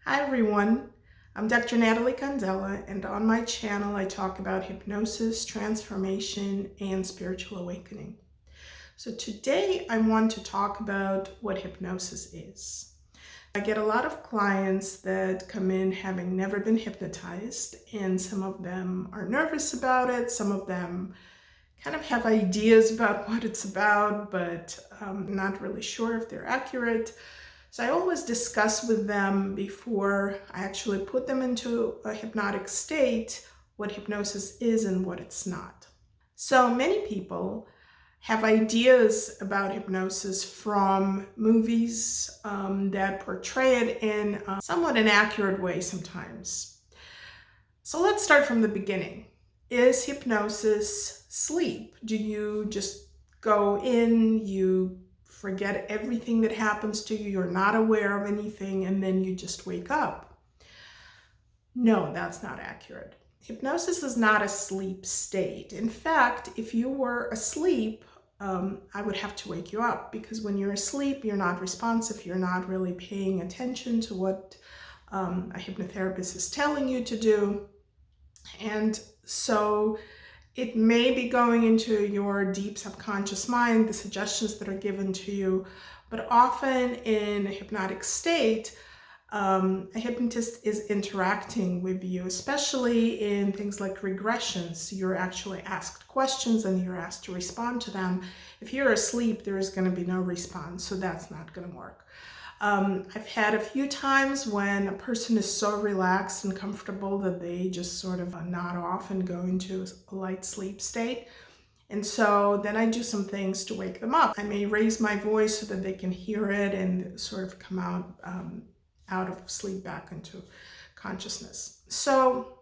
Hi everyone, I'm Dr. Natalie Candela, and on my channel I talk about hypnosis, transformation, and spiritual awakening. So today I want to talk about what hypnosis is. I get a lot of clients that come in having never been hypnotized, and some of them are nervous about it, some of them kind of have ideas about what it's about, but not really sure if they're accurate. So I always discuss with them before I actually put them into a hypnotic state what hypnosis is and what it's not. So many people have ideas about hypnosis from movies that portray it in a somewhat inaccurate way sometimes. So let's start from the beginning. Is hypnosis sleep? Do you just go in, you forget everything that happens to you, you're not aware of anything, and then you just wake up? No, that's not accurate. Hypnosis is not a sleep state. In fact, if you were asleep, I would have to wake you up, because when you're asleep, you're not responsive, you're not really paying attention to what a hypnotherapist is telling you to do. And so it may be going into your deep subconscious mind, the suggestions that are given to you, but often in a hypnotic state, a hypnotist is interacting with you, especially in things like regressions. You're actually asked questions and you're asked to respond to them. If you're asleep, there is going to be no response, so that's not going to work. I've had a few times when a person is so relaxed and comfortable that they just sort of nod off and go into a light sleep state. And so then I do some things to wake them up. I may raise my voice so that they can hear it and sort of come out of sleep back into consciousness. So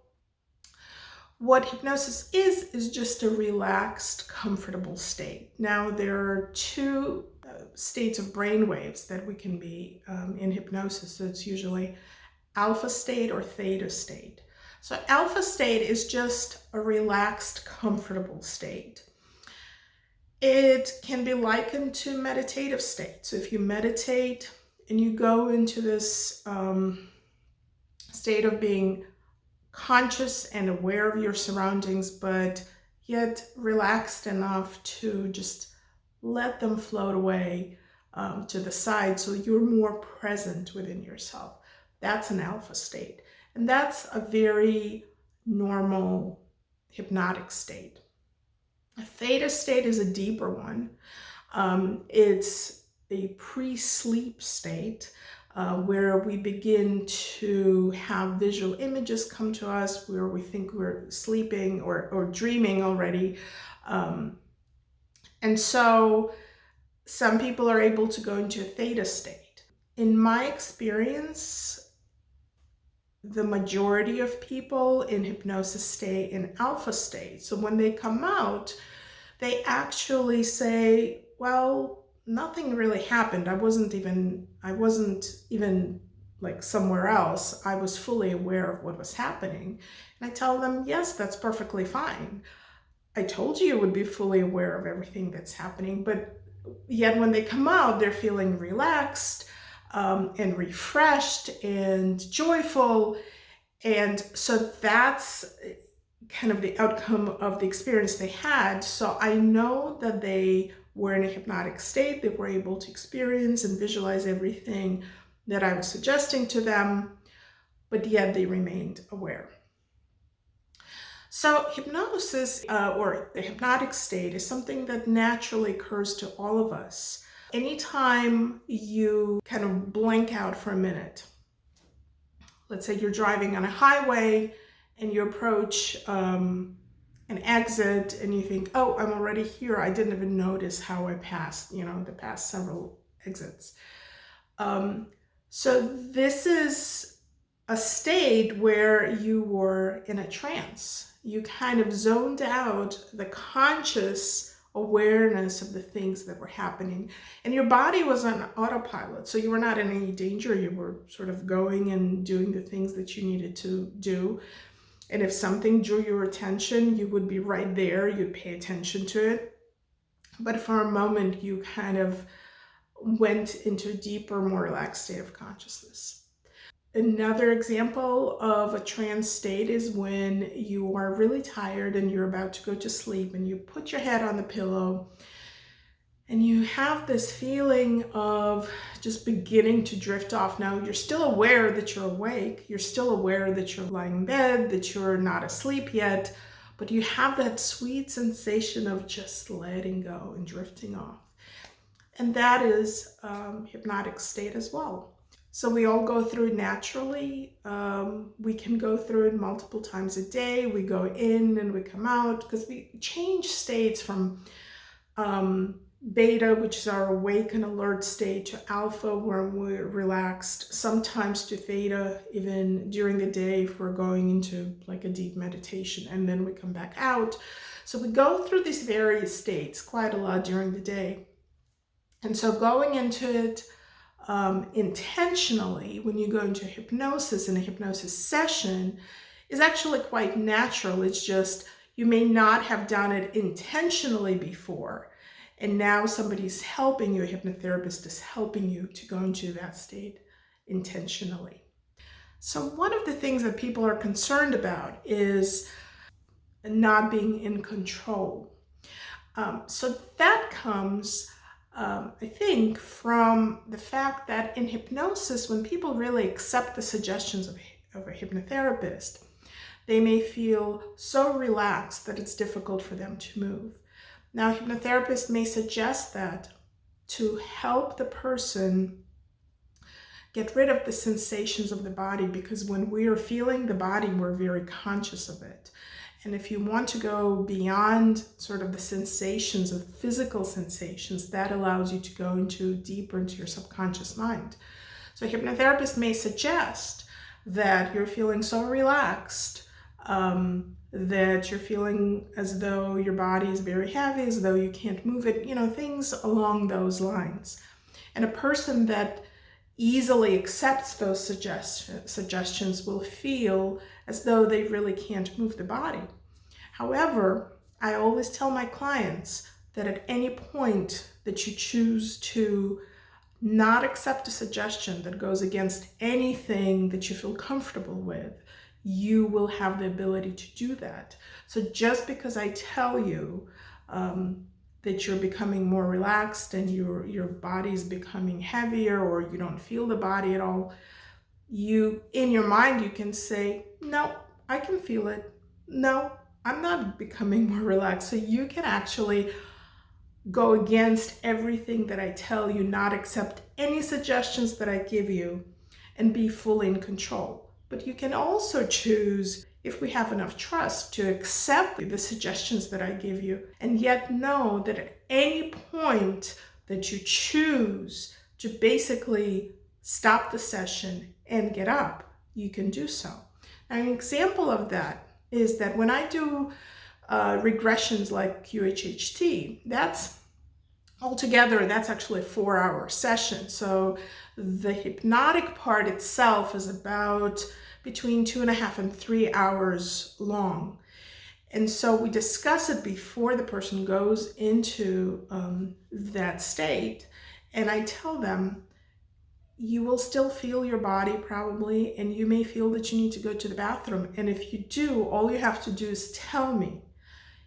what hypnosis is just a relaxed, comfortable state. Now, there are two states of brain waves that we can be in hypnosis. So it's usually alpha state or theta state. So alpha state is just a relaxed, comfortable state. It can be likened to meditative state. So if you meditate and you go into this state of being conscious and aware of your surroundings, but yet relaxed enough to just let them float away to the side, so you're more present within yourself. That's an alpha state. And that's a very normal hypnotic state. A theta state is a deeper one. It's a pre-sleep state where we begin to have visual images come to us, where we think we're sleeping or dreaming already. And so some people are able to go into a theta state. In my experience, the majority of people in hypnosis stay in alpha state. So when they come out, they actually say, well, nothing really happened. I wasn't even like somewhere else. I was fully aware of what was happening. And I tell them, yes, that's perfectly fine. I told you would be fully aware of everything that's happening, but yet when they come out, they're feeling relaxed and refreshed and joyful. And so that's kind of the outcome of the experience they had. So I know that they were in a hypnotic state. They were able to experience and visualize everything that I was suggesting to them, but yet they remained aware. So hypnosis or the hypnotic state is something that naturally occurs to all of us. Anytime you kind of blank out for a minute, let's say you're driving on a highway and you approach an exit and you think, oh, I'm already here. I didn't even notice how I passed, the past several exits. So this is a state where you were in a trance. You kind of zoned out the conscious awareness of the things that were happening. And your body was on autopilot, so you were not in any danger. You were sort of going and doing the things that you needed to do. And if something drew your attention, you would be right there. You'd pay attention to it. But for a moment, you kind of went into a deeper, more relaxed state of consciousness. Another example of a trance state is when you are really tired and you're about to go to sleep and you put your head on the pillow and you have this feeling of just beginning to drift off. Now, you're still aware that you're awake. You're still aware that you're lying in bed, that you're not asleep yet, but you have that sweet sensation of just letting go and drifting off. And that is hypnotic state as well. So we all go through it naturally. We can go through it multiple times a day. We go in and we come out because we change states from beta, which is our awake and alert state, to alpha, where we're relaxed, sometimes to theta, even during the day if we're going into like a deep meditation, and then we come back out. So we go through these various states quite a lot during the day. And so going into it intentionally, when you go into hypnosis in a hypnosis session, is actually quite natural. It's just you may not have done it intentionally before, and now somebody's helping you, a hypnotherapist is helping you to go into that state intentionally. So one of the things that people are concerned about is not being in control. So that comes I think from the fact that in hypnosis, when people really accept the suggestions of a hypnotherapist, they may feel so relaxed that it's difficult for them to move. Now, a hypnotherapist may suggest that to help the person get rid of the sensations of the body, because when we are feeling the body, we're very conscious of it. And if you want to go beyond sort of the sensations of physical sensations, that allows you to go deeper into your subconscious mind. So a hypnotherapist may suggest that you're feeling so relaxed, that you're feeling as though your body is very heavy, as though you can't move it, things along those lines. And a person that easily accepts those suggestions will feel as though they really can't move the body. However, I always tell my clients that at any point that you choose to not accept a suggestion that goes against anything that you feel comfortable with, you will have the ability to do that. So just because I tell you that you're becoming more relaxed and your body's becoming heavier, or you don't feel the body at all, in your mind you can say, no, I can feel it. No, I'm not becoming more relaxed. So you can actually go against everything that I tell you, not accept any suggestions that I give you, and be fully in control. But you can also choose, if we have enough trust, to accept the suggestions that I give you, and yet know that at any point that you choose to basically stop the session and get up, you can do so. Now, an example of that is that when I do regressions like QHHT, that's actually a 4-hour session. So the hypnotic part itself is about between 2.5 and 3 hours long. And so we discuss it before the person goes into that state. And I tell them, you will still feel your body probably, and you may feel that you need to go to the bathroom. And if you do, all you have to do is tell me.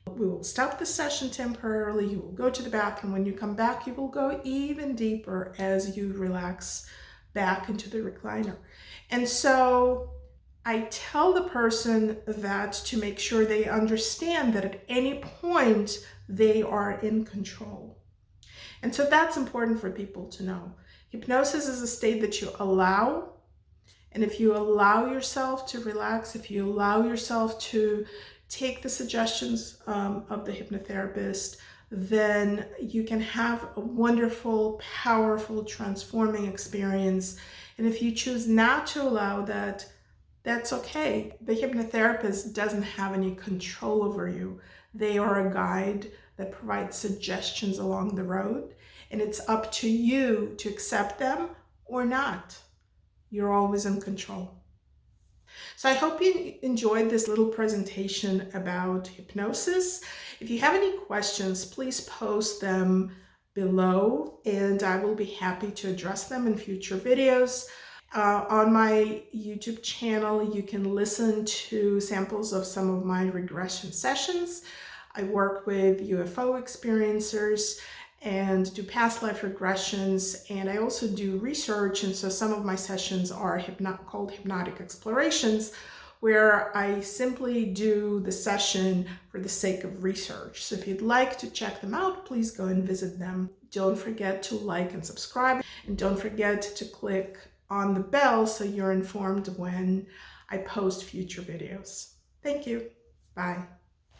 We will stop the session temporarily. You will go to the bathroom. When you come back, you will go even deeper as you relax back into the recliner. And so I tell the person that to make sure they understand that at any point they are in control. And so that's important for people to know. Hypnosis is a state that you allow. And if you allow yourself to relax, if you allow yourself to take the suggestions of the hypnotherapist, then you can have a wonderful, powerful, transforming experience. And if you choose not to allow that, that's okay. The hypnotherapist doesn't have any control over you. They are a guide that provides suggestions along the road, and it's up to you to accept them or not. You're always in control. So I hope you enjoyed this little presentation about hypnosis. If you have any questions, please post them below, and I will be happy to address them in future videos. On my YouTube channel, you can listen to samples of some of my regression sessions. I work with UFO experiencers and do past life regressions, and I also do research, and so some of my sessions are called hypnotic explorations, where I simply do the session for the sake of research. So if you'd like to check them out, please go and visit them. Don't forget to like and subscribe, and don't forget to click on the bell so you're informed when I post future videos. Thank you. Bye.